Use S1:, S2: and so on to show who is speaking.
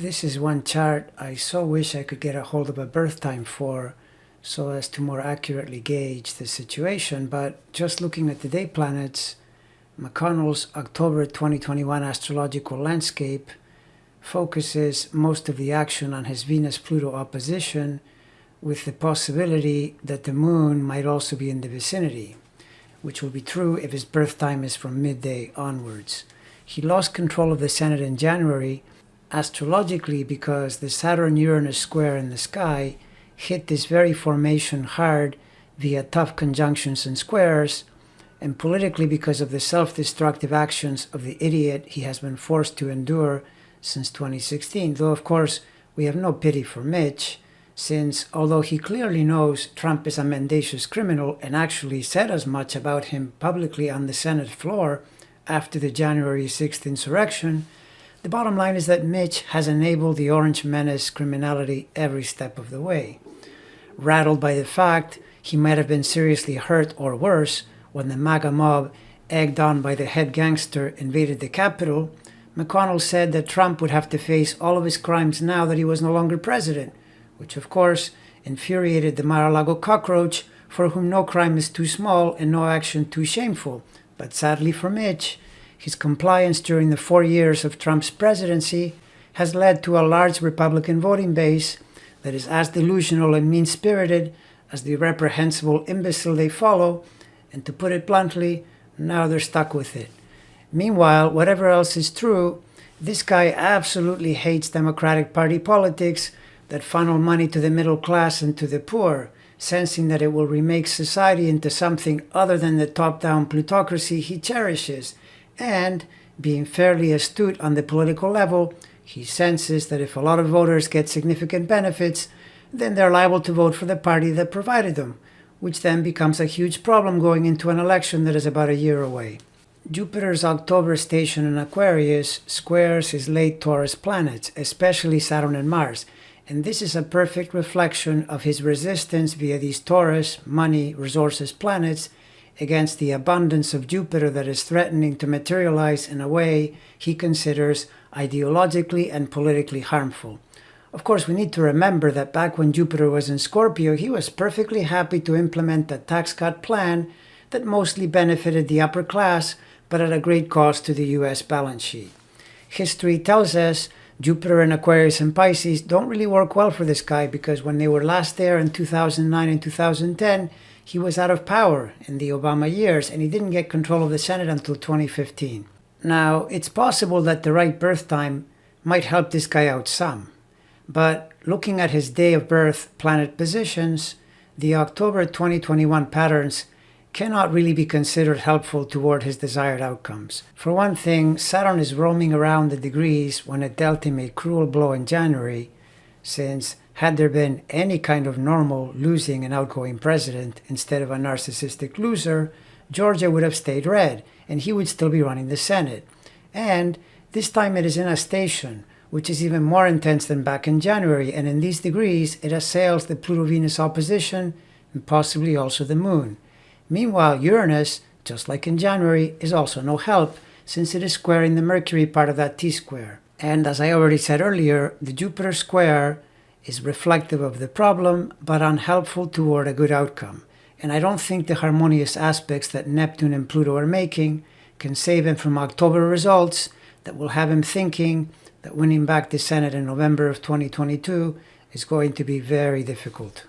S1: This is one chart I so wish I could get a hold of a birth time for so as to more accurately gauge the situation, but just looking at the day planets, McConnell's October 2021 astrological landscape focuses most of the action on his Venus-Pluto opposition, with the possibility that the moon might also be in the vicinity, which will be true if his birth time is from midday onwards. He lost control of the Senate in January, astrologically because the Saturn-Uranus square in the sky hit this very formation hard via tough conjunctions and squares, and politically because of the self-destructive actions of the idiot he has been forced to endure since 2016. Though, of course, we have no pity for Mitch, since although he clearly knows Trump is a mendacious criminal and actually said as much about him publicly on the Senate floor after the January 6th insurrection, the bottom line is that Mitch has enabled the Orange Menace criminality every step of the way. Rattled by the fact he might have been seriously hurt or worse when the MAGA mob, egged on by the head gangster, invaded the Capitol, McConnell said that Trump would have to face all of his crimes now that he was no longer president, which of course infuriated the Mar-a-Lago cockroach, for whom no crime is too small and no action too shameful. But sadly for Mitch, his compliance during the 4 years of Trump's presidency has led to a large Republican voting base that is as delusional and mean-spirited as the reprehensible imbecile they follow, and to put it bluntly, now they're stuck with it. Meanwhile, whatever else is true, this guy absolutely hates Democratic Party politics that funnel money to the middle class and to the poor, sensing that it will remake society into something other than the top-down plutocracy he cherishes. And, being fairly astute on the political level, he senses that if a lot of voters get significant benefits, then they're liable to vote for the party that provided them, which then becomes a huge problem going into an election that is about a year away. Jupiter's October station in Aquarius squares his late Taurus planets, especially Saturn and Mars, and this is a perfect reflection of his resistance via these Taurus, money, resources planets against the abundance of Jupiter that is threatening to materialize in a way he considers ideologically and politically harmful. Of course, we need to remember that back when Jupiter was in Scorpio, he was perfectly happy to implement a tax cut plan that mostly benefited the upper class, but at a great cost to the US balance sheet. History tells us Jupiter in Aquarius and Pisces don't really work well for this guy, because when they were last there in 2009 and 2010, he was out of power in the Obama years, and he didn't get control of the Senate until 2015. Now, it's possible that the right birth time might help this guy out some, but looking at his day of birth planet positions, the October 2021 patterns cannot really be considered helpful toward his desired outcomes. For one thing, Saturn is roaming around the degrees when it dealt him a cruel blow in January, since had there been any kind of normal losing and outgoing president instead of a narcissistic loser, Georgia would have stayed red, and he would still be running the Senate. And this time it is in a station, which is even more intense than back in January, and in these degrees it assails the Pluto-Venus opposition and possibly also the moon. Meanwhile, Uranus, just like in January, is also no help, since it is squaring the Mercury part of that T-square. And as I already said earlier, the Jupiter square is reflective of the problem, but unhelpful toward a good outcome. And I don't think the harmonious aspects that Neptune and Pluto are making can save him from October results that will have him thinking that winning back the Senate in November of 2022 is going to be very difficult.